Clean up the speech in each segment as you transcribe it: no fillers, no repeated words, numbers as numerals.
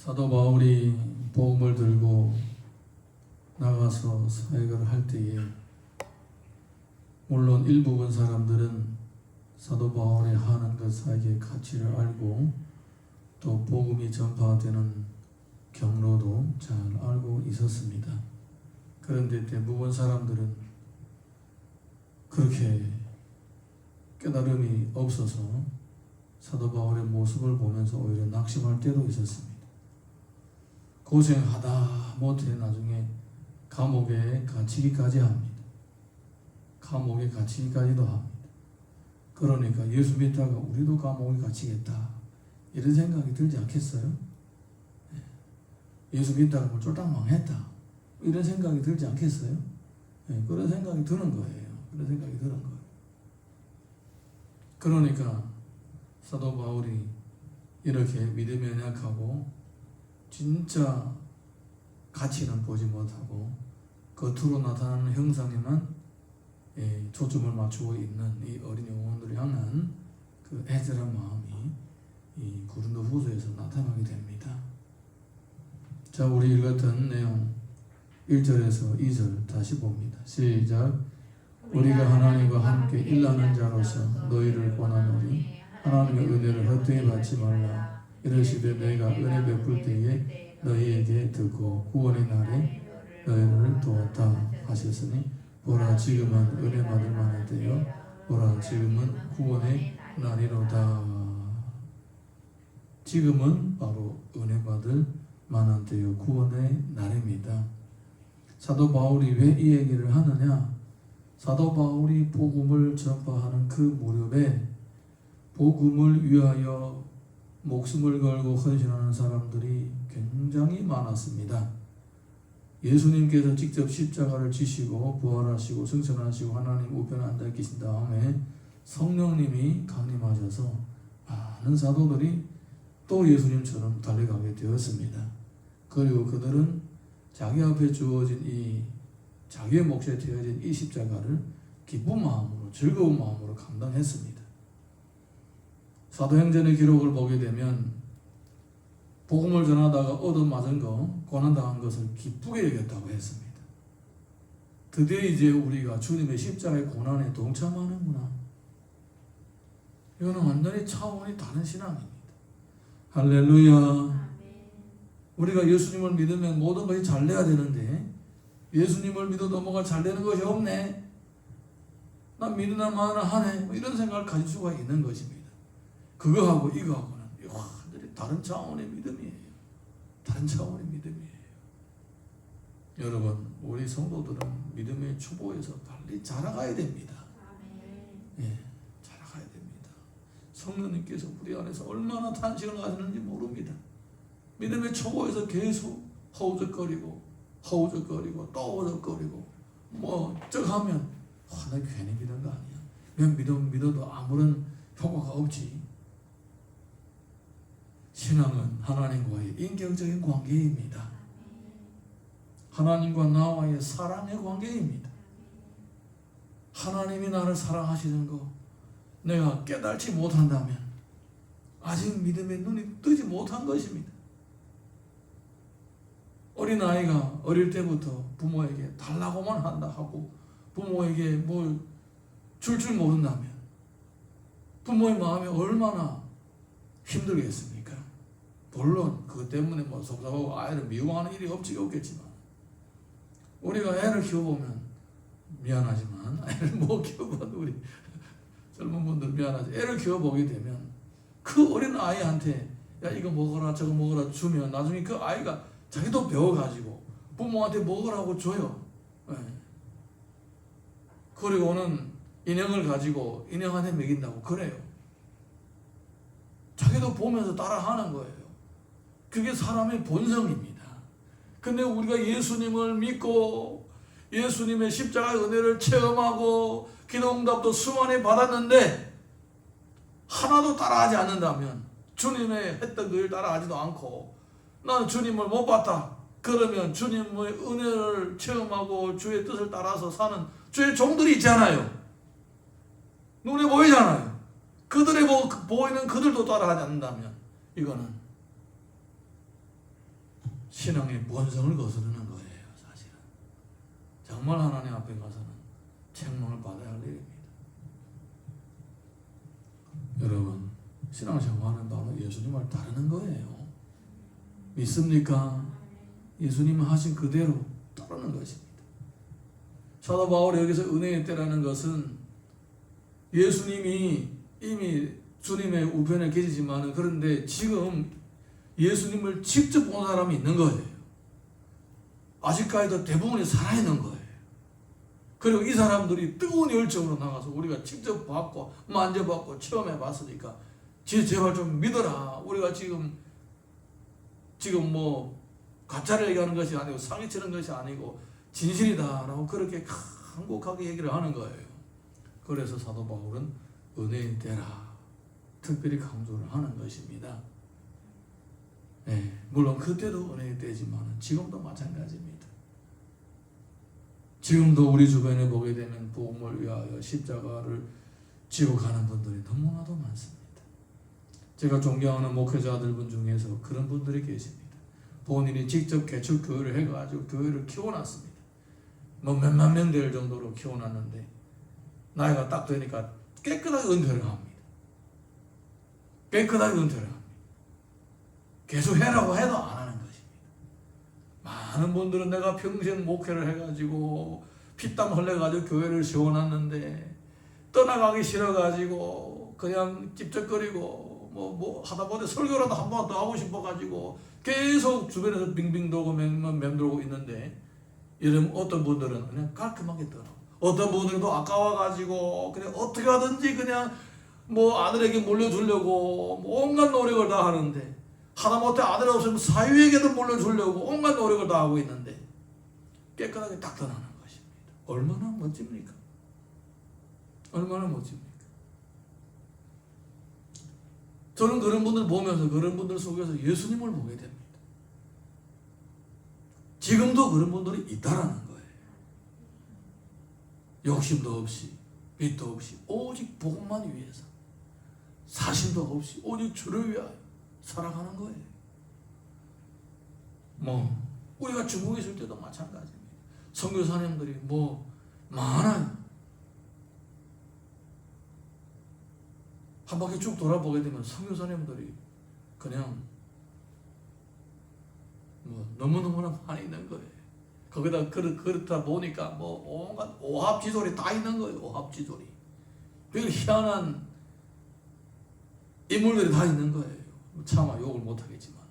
사도 바울이 복음을 들고 나가서 사역을 할 때에 물론 일부분 사람들은 사도 바울이 하는 그 사역의 가치를 알고 또 복음이 전파되는 경로도 잘 알고 있었습니다. 그런데 대부분 사람들은 그렇게 깨달음이 없어서 사도 바울의 모습을 보면서 오히려 낙심할 때도 있었습니다. 고생하다 못해 나중에 감옥에 갇히기까지 합니다. 감옥에 갇히기까지도 합니다. 그러니까 예수 믿다가 우리도 감옥에 갇히겠다 이런 생각이 들지 않겠어요? 예수 믿다가 뭐 쫄딱 망했다 이런 생각이 들지 않겠어요? 그런 생각이 드는 거예요. 그런 생각이 드는 거예요. 그러니까 사도 바울이 이렇게 믿음에 약하고 진짜 가치는 보지 못하고 겉으로 나타나는 형상에만 초점을 맞추고 있는 이 어린 영혼들을 향한 그 애절한 마음이 이 고린도 후서에서 나타나게 됩니다. 자, 우리 읽었던 내용 1절에서 2절 다시 봅니다. 시작. 우리가 하나님과 함께 일하는 자로서 너희를 권하노니 하나님의 은혜를 헛되이 받지 말라. 이르시되 내가 은혜 베풀 때에 너희에게 듣고 구원의 날에 너희를 도왔다 하셨으니 보라 지금은 은혜 받을 만한 때요 보라 지금은 구원의 날이로다. 지금은 바로 은혜 받을 만한 때요 구원의 날입니다. 사도 바울이 왜 이 얘기를 하느냐? 사도 바울이 복음을 전파하는 그 무렵에 복음을 위하여 목숨을 걸고 헌신하는 사람들이 굉장히 많았습니다. 예수님께서 직접 십자가를 지시고 부활하시고 승천하시고 하나님 우편에 앉아 계신 다음에 성령님이 강림하셔서 많은 사도들이 또 예수님처럼 달려가게 되었습니다. 그리고 그들은 자기 앞에 주어진 이 자기의 몫에 되어진 이 십자가를 기쁜 마음으로 즐거운 마음으로 감당했습니다. 사도행전의 기록을 보게 되면 복음을 전하다가 얻어맞은 거, 고난당한 것을 기쁘게 여겼다고 했습니다. 드디어 이제 우리가 주님의 십자가의 고난에 동참하는구나. 이거는 완전히 차원이 다른 신앙입니다. 할렐루야. 우리가 예수님을 믿으면 모든 것이 잘 돼야 되는데 예수님을 믿어도 뭐가 잘 되는 것이 없네. 난 믿으나 마나 하네. 뭐 이런 생각을 가질 수가 있는 것입니다. 그거하고 이거하고는 완전히 다른 차원의 믿음이에요. 다른 차원의 믿음이에요. 여러분, 우리 성도들은 믿음의 초보에서 빨리 자라가야 됩니다. 예, 자라가야 됩니다. 성령님께서 우리 안에서 얼마나 탄식을 하시는지 모릅니다. 믿음의 초보에서 계속 허우적거리고 또 허우적거리고 쩍 하면 나 괜히 믿은 거 아니야. 그냥 믿어도 아무런 효과가 없지. 신앙은 하나님과의 인격적인 관계입니다. 하나님과 나와의 사랑의 관계입니다. 하나님이 나를 사랑하시는 거 내가 깨달지 못한다면 아직 믿음의 눈이 뜨지 못한 것입니다. 어린아이가 어릴 때부터 부모에게 달라고만 한다 하고 부모에게 뭘 줄 모른다면 부모의 마음이 얼마나 힘들겠습니까? 물론 그것 때문에 속상하고 아이를 미워하는 일이 없겠지만 우리가 애를 키워보면 미안하지만 애를 못 키워본 우리 젊은 분들 미안하지. 애를 키워보게 되면 그 어린 아이한테 야 이거 먹어라 저거 먹어라 주면 나중에 그 아이가 자기도 배워가지고 부모한테 먹으라고 줘요. 네. 그리고는 인형을 가지고 인형한테 먹인다고 그래요. 자기도 보면서 따라하는 거예요. 그게 사람의 본성입니다. 근데 우리가 예수님을 믿고 예수님의 십자가의 은혜를 체험하고 기도응답도 수많이 받았는데 하나도 따라하지 않는다면 주님의 했던 그 일 따라하지도 않고 나는 주님을 못 봤다. 그러면 주님의 은혜를 체험하고 주의 뜻을 따라서 사는 주의 종들이 있잖아요. 눈에 보이잖아요. 그들의 보이는 그들도 따라하지 않는다면 이거는 신앙의 본성을 거스르는 거예요. 사실은 정말 하나님 앞에 가서는 책망을 받아야 할 일입니다. 여러분, 신앙생활은 바로 예수님을 따르는 거예요. 믿습니까? 예수님이 하신 그대로 따르는 것입니다. 사도 바울이 여기서 은혜의 때라는 것은 예수님이 이미 주님의 우편에 계시지만 그런데 지금 예수님을 직접 본 사람이 있는 거예요. 아직까지도 대부분이 살아있는 거예요. 그리고 이 사람들이 뜨거운 열정으로 나가서 우리가 직접 봤고 만져봤고 체험해 봤으니까 제발 좀 믿어라. 우리가 지금 뭐 가짜를 얘기하는 것이 아니고 사기치는 것이 아니고 진실이다라고 그렇게 간곡하게 얘기를 하는 거예요. 그래서 사도 바울은 은혜의 때라 특별히 강조를 하는 것입니다. 네, 물론 그때도 은혜의 때지만 지금도 마찬가지입니다. 지금도 우리 주변에 보게 되면 복음을 위하여 십자가를 지고 가는 분들이 너무나도 많습니다. 제가 존경하는 목회자들분 중에서 그런 분들이 계십니다. 본인이 직접 개척교회를 해가지고 교회를 키워놨습니다. 뭐 몇만 명 될 정도로 키워놨는데 나이가 딱 되니까 깨끗하게 은퇴를 합니다. 깨끗하게 은퇴를 합니다. 계속 해라고 해도 안 하는 것입니다. 많은 분들은 내가 평생 목회를 해가지고 피땀 흘려가지고 교회를 세워놨는데 떠나가기 싫어가지고 그냥 찝쩍거리고 뭐 하다 보니 설교라도 한 번 더 하고 싶어가지고 계속 주변에서 빙빙 돌고 맴돌고 있는데 이러면 어떤 분들은 그냥 깔끔하게 떠나고 어떤 분들은 또 아까워가지고 그냥 어떻게 하든지 그냥 뭐 아들에게 물려주려고 뭐 온갖 노력을 다 하는데 하다못해 아들 없으면 사위에게도 물려주려고 온갖 노력을 다 하고 있는데 깨끗하게 딱 떠나는 것입니다. 얼마나 멋집니까? 얼마나 멋집니까? 저는 그런 분들 보면서 그런 분들 속에서 예수님을 보게 됩니다. 지금도 그런 분들이 있다라는 거예요. 욕심도 없이 빚도 없이 오직 복음만 위해서 사심도 없이 오직 주를 위하여 살아가는 거예요. 뭐 우리가 중국에 있을 때도 마찬가지입니다. 선교사님들이 뭐 많아요. 한 바퀴 쭉 돌아보게 되면 선교사님들이 그냥 뭐 너무너무나 많이 있는 거예요. 거기다 그렇다 보니까 뭐 온갖 오합지졸이 다 있는 거예요. 오합지졸이. 되게 희한한 인물들이 다 있는 거예요. 차마 욕을 못하겠지만.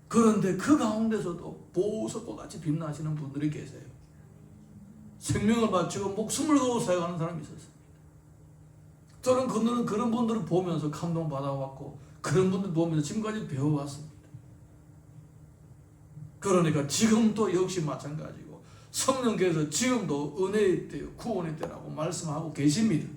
그런데 그 가운데서도 보석과 같이 빛나시는 분들이 계세요. 생명을 바치고 목숨을 걸고 살아가는 사람이 있었습니다. 저는 그런 분들을 보면서 감동받아왔고 그런 분들 보면서 지금까지 배워왔습니다. 그러니까 지금도 역시 마찬가지고 성령께서 지금도 은혜의 때, 구원의 때라고 말씀하고 계십니다.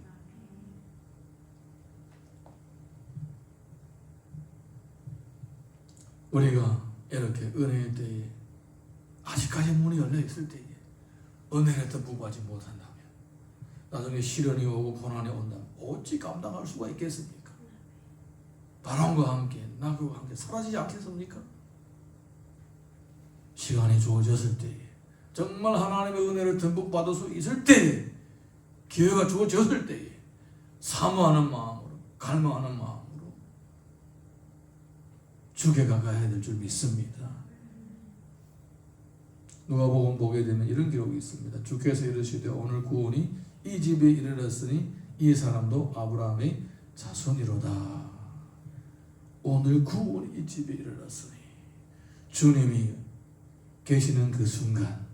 우리가 이렇게 은혜의 때에 아직까지 문이 열려있을 때에 은혜를 더 부구하지 못한다면 나중에 시련이 오고 고난이 온다면 어찌 감당할 수가 있겠습니까? 바람과 함께 낙엽과 함께 사라지지 않겠습니까? 시간이 주어졌을 때에 정말 하나님의 은혜를 듬뿍 받을 수 있을 때에 기회가 주어졌을 때에 사모하는 마음으로 갈망하는 마음으로 주께 가까이 될 줄 믿습니다. 누가복음 보게 되면 이런 기록이 있습니다. 주께서 이르시되 오늘 구원이 이 집에 이르렀으니 이 사람도 아브라함의 자손이로다. 오늘 구원이 이 집에 이르렀으니 주님이 계시는 그 순간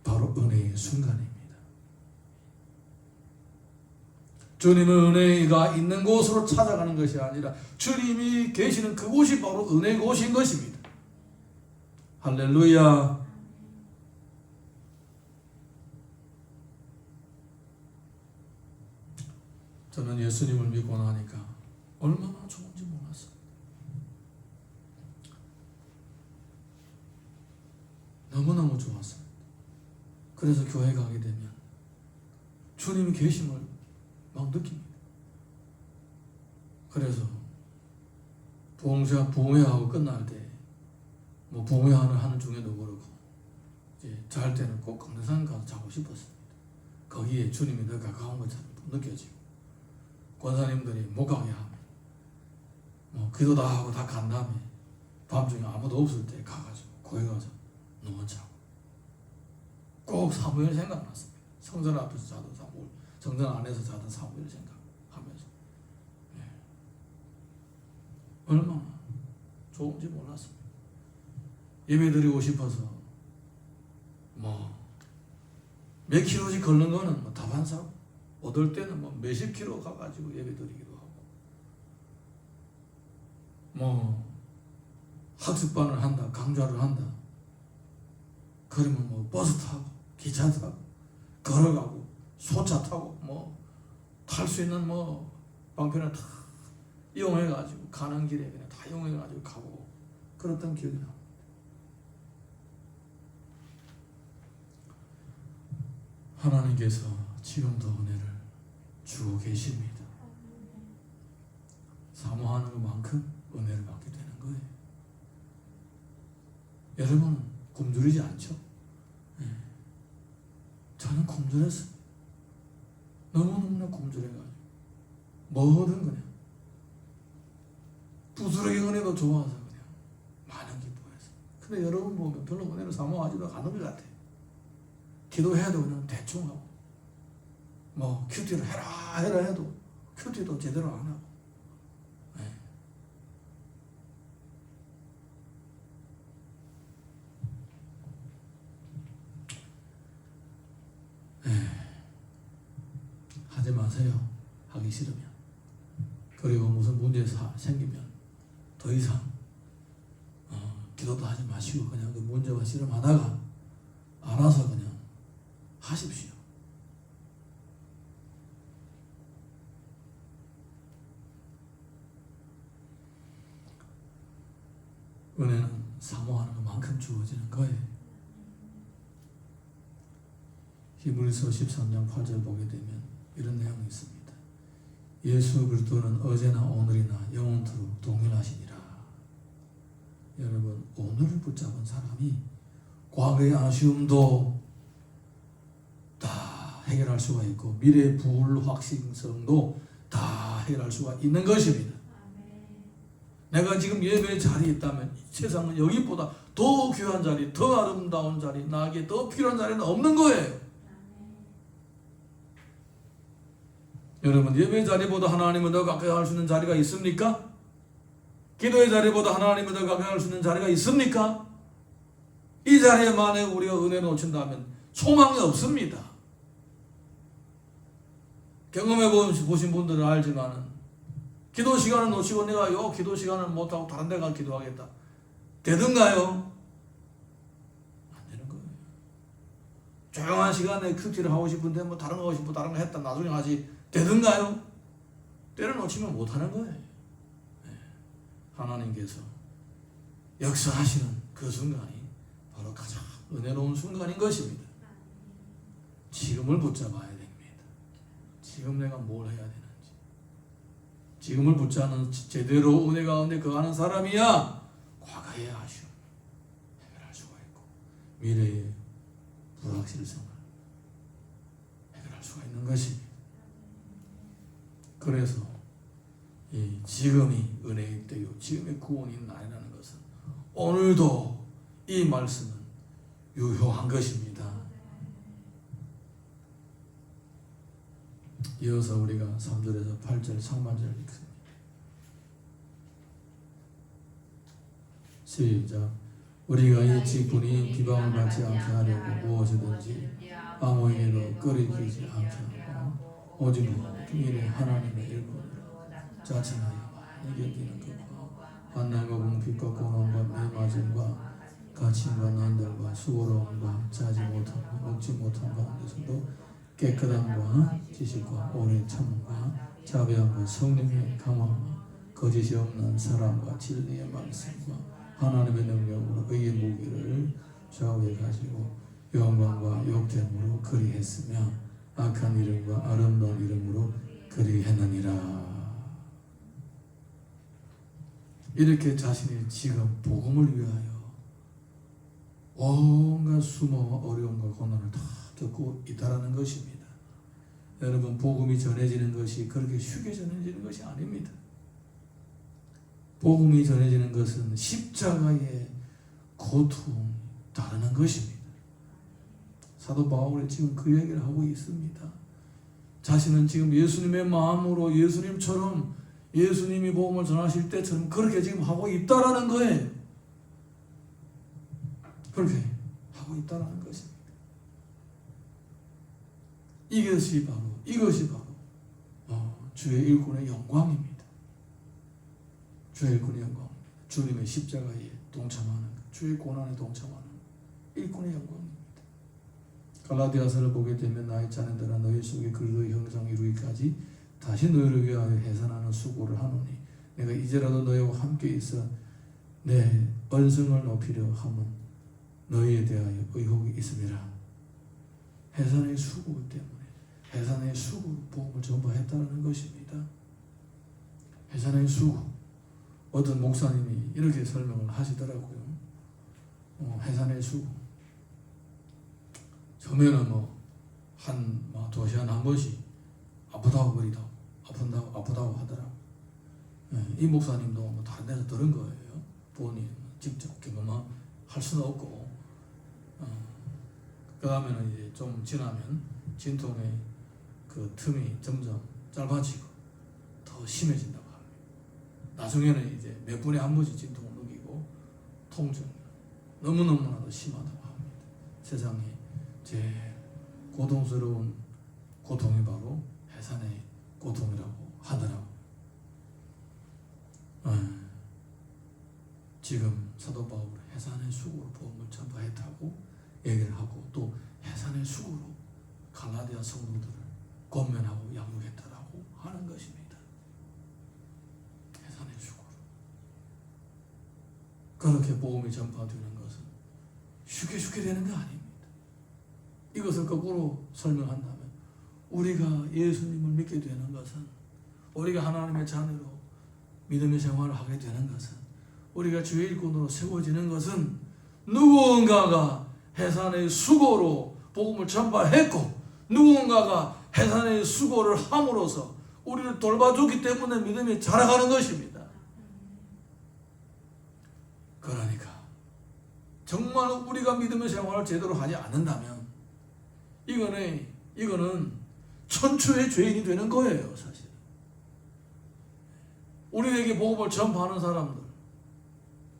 바로 은혜의 순간입니다. 주님의 은혜가 있는 곳으로 찾아가는 것이 아니라 주님이 계시는 그곳이 바로 은혜의 곳인 것입니다. 할렐루야. 저는 예수님을 믿고 나니까 얼마나 좋은지 몰랐어요. 너무너무 좋았어요. 그래서 교회 가게 되면 주님이 계심을 막 느낍니다. 그래서 부흥회하고 끝날 때 뭐 부모하는 중에도 그렇고 이제 잘 때는 꼭 강대상 가서 자고 싶었습니다. 거기에 주님이 더 가까운 것처럼 느껴지고 권사님들이 못 가게 하면 뭐 기도 다 하고 다 간 다음에 밤중에 아무도 없을 때 가가지고 거기 가서 누워 자고 꼭 사무엘 생각났습니다. 성전 앞에서 자던 사무엘, 성전 안에서 자던 사무엘 생각하면서 얼마나 좋은지 몰랐습니다. 예배 드리고 싶어서 뭐 몇 킬로씩 걷는 거는 뭐 다반사고 얻을 때는 뭐 몇십 킬로 가가지고 예배 드리기도 하고 뭐 학습반을 한다, 강좌를 한다 그러면 뭐 버스 타고 기차 타고 걸어가고 소차 타고 뭐 탈 수 있는 뭐 방편을 다 이용해가지고 가는 길에 그냥 다 이용해가지고 가고 그랬던 기억이 납니다. 하나님께서 지금도 은혜를 주고 계십니다. 사모하는 것만큼 은혜를 받게 되는 거예요. 여러분은 굶주리지 않죠? 저는 굶주렸어요. 너무너무나 굶주려가지고 뭐든 그냥 부스러기 은혜도 좋아서 그냥 많은 기뻐했어요. 근데 여러분 보면 별로 은혜를 사모하지도 않은 것 같아요. 기도해도 그냥 대충 하고 뭐 큐티를 해라 해도 큐티도 제대로 안 하고 하지 마세요. 하기 싫으면. 그리고 무슨 문제 생기면 더 이상 기도도 하지 마시고 그냥 그 문제와 씨름하다가 알아서 그냥 하십시오. 은혜는 사모하는 것만큼 주어지는 거예요. 히브리서 13장 8절 보게 되면 이런 내용이 있습니다. 예수 그리스도는 어제나 오늘이나 영원토록 동일하시니라. 여러분, 오늘을 붙잡은 사람이 과거의 아쉬움도 다 해결할 수가 있고 미래의 불확실성도 다 해결할 수가 있는 것입니다. 내가 지금 예배의 자리에 있다면 세상은 여기보다 더 귀한 자리, 더 아름다운 자리, 나에게 더 필요한 자리는 없는 거예요. 여러분, 예배의 자리보다 하나님을 더 가까이 할 수 있는 자리가 있습니까? 기도의 자리보다 하나님을 더 가까이 할 수 있는 자리가 있습니까? 이 자리에 만약 우리가 은혜를 놓친다면 소망이 없습니다. 경험해 보신 분들은 알지만 기도 시간을 놓치고 내가 요 기도 시간을 못하고 다른 데 가서 기도하겠다. 되든가요? 안 되는 거예요. 조용한 시간에 큐티를 하고 싶은데 뭐 다른 거 하고 싶고 다른 거 했다 나중에 하지 되든가요? 때를 놓치면 못하는 거예요. 하나님께서 역사하시는 그 순간이 바로 가장 은혜로운 순간인 것입니다. 지금을 붙잡아야 됩니다. 지금 내가 뭘 해야 되는지. 지금을 붙잡는 제대로 은혜 가운데 거하는 사람이야 과거의 아쉬움 해결할 수가 있고 미래의 불확실성을 해결할 수가 있는 것입니다. 그래서 이 지금이 은혜의 때요 지금의 구원인 날이라는 것은 오늘도 이 말씀은 유효한 것입니다. 이어서 우리가 3절에서 8절 상반절을 읽습니다. 시작. 우리가 이 직분이 비방을 받지 않게 하려고 무엇이든지 아무에게도 꺼리지 않게 하고 오직 미래 하나님의 일꾼으로 자칭하여 이겨지는 것과 만남과 궁핍과 고난과 매맞음과 갇힘과 난달과 수고로움과 자지 못함과 먹지 못함 가운데서도 깨끗함과 지식과 오래 참음과 자비함과 성령의 강함과 거짓이 없는 사랑과 진리의 말씀과 하나님의 능력으로 의의 무기를 좌우에 가지고 영광과 욕됨으로 그리했으며 악한 이름과 아름다운 이름으로 그리했느니라. 이렇게 자신이 지금 복음을 위하여 온갖 수모와 어려움과 고난을 다 겪고 있다라는 것입니다. 여러분, 복음이 전해지는 것이 그렇게 쉽게 전해지는 것이 아닙니다. 복음이 전해지는 것은 십자가의 고통이 따르는 것입니다. 사도 바울이 지금 그 얘기를 하고 있습니다. 자신은 지금 예수님의 마음으로 예수님처럼 예수님이 복음을 전하실 때처럼 그렇게 지금 하고 있다라는 거예요. 그렇게 하고 있다라는 것입니다. 이것이 바로 주의 일꾼의 영광입니다. 주의 일꾼의 영광, 주님의 십자가에 동참하는, 주의 고난에 동참하는 일꾼의 영광입니다. 갈라디아서를 보게 되면 나의 자녀들아 너희 속에 그리스도의 형상을 이루기까지 다시 너희를 위하여 해산하는 수고를 하노니 내가 이제라도 너희와 함께 있어 내 언성을 높이려 함은 너희에 대하여 의혹이 있음이라. 해산의 수고 때문에, 해산의 수고로 복음을 전파했다는 것입니다. 해산의 수고. 어떤 목사님이 이렇게 설명을 하시더라고요. 해산의 수고. 처음에는 한 2시간 한 번씩 아프다고 그리다고 아프다고 하더라고. 이 목사님도 다른 데서 들은 거예요. 본인 직접 경험할 수는 없고. 그 다음에는 이제 좀 지나면 진통의 그 틈이 점점 짧아지고 더 심해진다고 합니다. 나중에는 이제 몇 분에 한 번씩 진통을 느끼고 통증이 너무너무나도 심하다고 합니다. 세상에 제일 고통스러운 고통이 바로 해산의 고통이라고 하더라고요. 지금 사도 바울은 해산의 수고로 복음을 전파했다고 얘기를 하고 또 해산의 수고로 갈라디아 성도들을 권면하고 양육했다라고 하는 것입니다. 해산의 수고로. 그렇게 복음이 전파되는 것은 쉽게 되는 거 아닙니다. 이것을 거꾸로 설명한다면 우리가 예수님을 믿게 되는 것은, 우리가 하나님의 자녀로 믿음의 생활을 하게 되는 것은, 우리가 주의 일꾼으로 세워지는 것은 누군가가 해산의 수고로 복음을 전파했고 누군가가 해산의 수고를 함으로써 우리를 돌봐줬기 때문에 믿음이 자라가는 것입니다. 그러니까 정말 우리가 믿음의 생활을 제대로 하지 않는다면 이거는 천추의 죄인이 되는 거예요. 사실 우리에게 복음을 전파하는 사람들,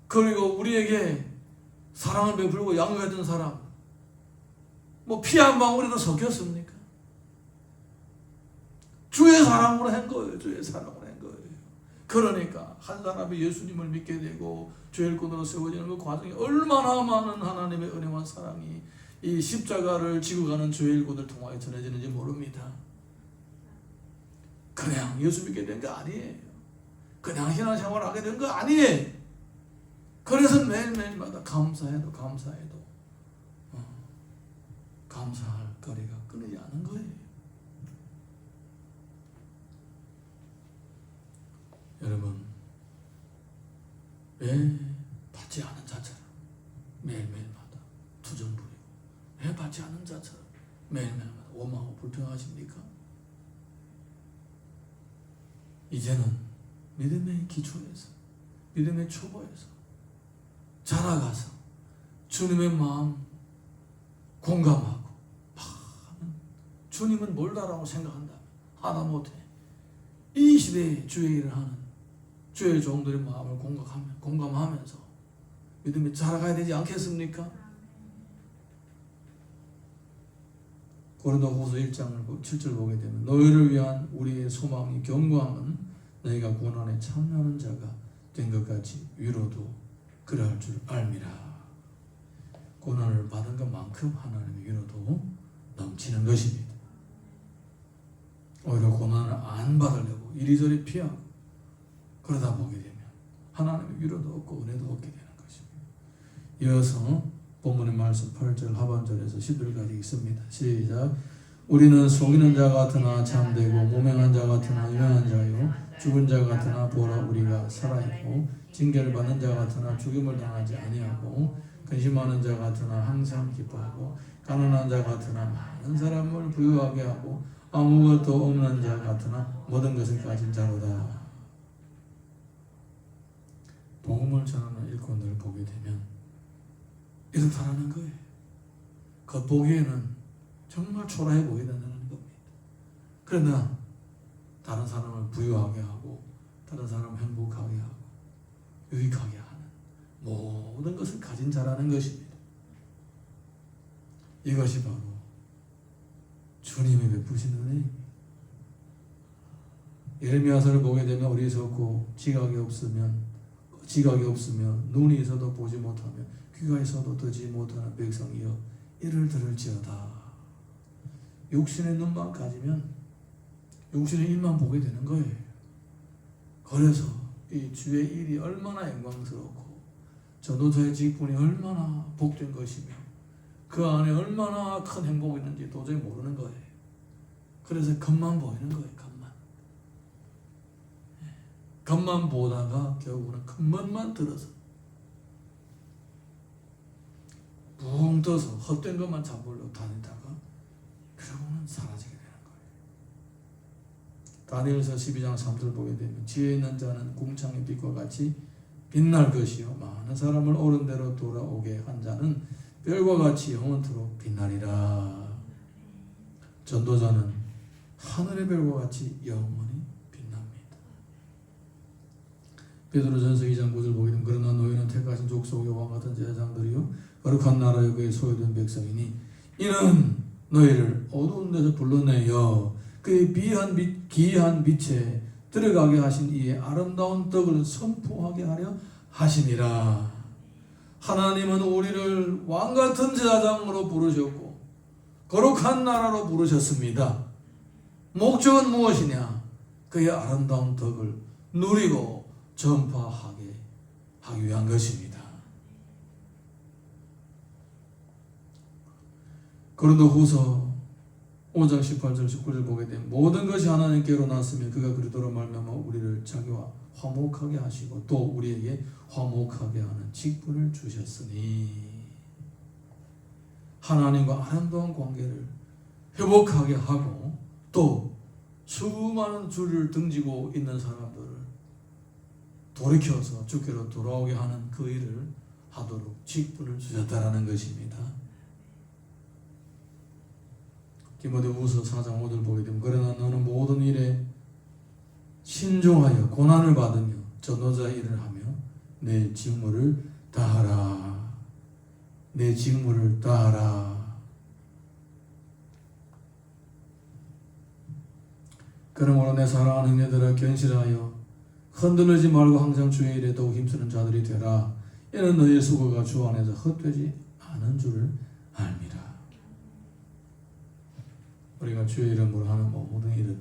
그리고 우리에게 사랑을 베풀고 양육했던 사람, 피 한 방울이라도 섞였습니까? 주의 사랑으로 한 거예요. 주의 사랑으로 한 거예요. 그러니까 한 사람이 예수님을 믿게 되고 주의 일꾼으로 세워지는 그 과정이 얼마나 많은 하나님의 은혜와 사랑이 이 십자가를 지고 가는 주의 일꾼을 통하여 전해지는지 모릅니다. 그냥 예수 믿게 된 거 아니에요. 그냥 신앙생활을 하게 된 거 아니에요. 그래서 매일매일마다 감사해도 감사할 거리가 끊이지 않은 거예요. 여러분, 왜 받지 않은 자처럼 매일매일마다 투정 부리고, 왜 받지 않은 자처럼 매일매일마다 원망하고 불평하십니까? 이제는 믿음의 기초에서, 믿음의 초보에서 자라가서 주님의 마음 공감하고, 주님은 뭘다라고 생각한다면 하다 못해 이 시대에 주의 일을 하는 주의 종들의 마음을 공감하면서 믿음이 자라가야 되지 않겠습니까? 고린도후서 1장 7절 보게 되면 너희를 위한 우리의 소망이 견고함은 너희가 고난에 참여하는 자가 된 것 같이 위로도 그러할 줄 알미라. 고난을 받은 것만큼 하나님의 위로도 넘치는 것입니다. 오히려 고난을 안 받으려고 이리저리 피하고 그러다 보게 되면 하나님의 위로도 없고 은혜도 없게 되는 것입니다. 이어서 본문의 말씀 8절 하반절에서 10절까지 있습니다. 시작. 우리는 속이는 자 같으나 참되고 무명한 자 같으나 유명한 자요 죽은 자 같으나 보라 우리가 살아있고 징계를 받는 자 같으나 죽임을 당하지 아니하고 근심하는 자 같으나 항상 기뻐하고 가난한 자 같으나 많은 사람을 부유하게 하고 아무것도 없는 자 같으나 모든 것을 가진 자로다. 복음을 전하는 일꾼들을 보게 되면 이렇다라는 거예요. 겉보기에는 정말 초라해 보인다는 겁니다. 그러나 다른 사람을 부유하게 하고 다른 사람을 행복하게 하고 유익하게 하는 모든 것을 가진 자라는 것입니다. 이것이 바로 주님이 베푸신 은혜입니다. 예레미야서를 보게 되면 어리석고 지각이 없으면 눈이 있어도 보지 못하며 귀가 있어도 듣지 못하는 백성이여 이를 들을지어다. 육신의 눈만 가지면 육신의 일만 보게 되는 거예요. 그래서 이 주의 일이 얼마나 영광스럽고 전도자의 직분이 얼마나 복된 것이며 그 안에 얼마나 큰 행복이 있는지 도저히 모르는 거예요. 그래서 겉만 보이는 거예요. 겉만 보다가 결국은 큰 멋만 들어서 붕 떠서 헛된 것만 잡으려고 다니다가 결국은 사라지게 되는 거예요. 다니엘서 12장 3절 보게 되면 지혜 있는 자는 궁창의 빛과 같이 빛날 것이요 많은 사람을 옳은 대로 돌아오게 한 자는 별과 같이 영원토록 빛나리라. 전도자는 하늘의 별과 같이 영원히 빛납니다. 베드로전서 2장 9절 보게 되면 그러나 너희는 택하신 족속의 왕 같은 제사장들이요 거룩한 나라에 그의 소유된 백성이니 이는 너희를 어두운 데서 불러내어 그의 기이한 빛에 들어가게 하신 이의 아름다운 떡을 선포하게 하려 하시니라. 하나님은 우리를 왕같은 제사장으로 부르셨고 거룩한 나라로 부르셨습니다. 목적은 무엇이냐? 그의 아름다운 덕을 누리고 전파하게 하기 위한 것입니다. 고린도후서 5장 18절 19절 보게 되면 모든 것이 하나님께로 났으며 그가 그리스도로 말미암아 우리를 자기와 화목하게 하시고 또 우리에게 화목하게 하는 직분을 주셨으니 하나님과 아름다운 관계를 회복하게 하고 또 수많은 주를 등지고 있는 사람들을 돌이켜서 주께로 돌아오게 하는 그 일을 하도록 직분을 주셨다라는 것입니다. 디모데후서 4장 5절 보게 되면 그러나 너는 모든 일에 신중하여 고난을 받으며 전도자 일을 하며 내 직무를 다하라. 내 직무를 다하라. 그러므로 내 사랑하는 형제들아 견실하여 흔들리지 말고 항상 주의 일에 더욱 힘쓰는 자들이 되라. 이는 너희의 수고가 주 안에서 헛되지 않은 줄을 알미라. 우리가 주의 이름으로 하는 모든 일은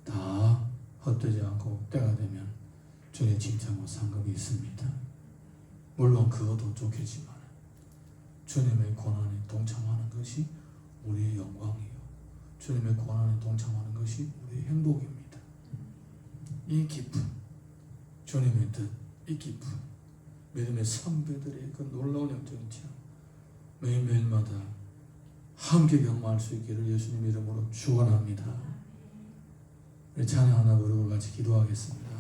다 헛되지 않고 때가 되면 주의 칭찬과 상급이 있습니다. 물론 그것도 좋겠지만 주님의 고난에 동참하는 것이 우리의 영광이요 주님의 고난에 동참하는 것이 우리의 행복입니다. 이 기쁨, 주님의 뜻, 이 기쁨, 믿음의 선배들의 그 놀라운 영적인 체험 매일매일마다 함께 경험할 수 있기를 예수님 이름으로 축원합니다. 우리 찬양 하나 부르고 같이 기도하겠습니다.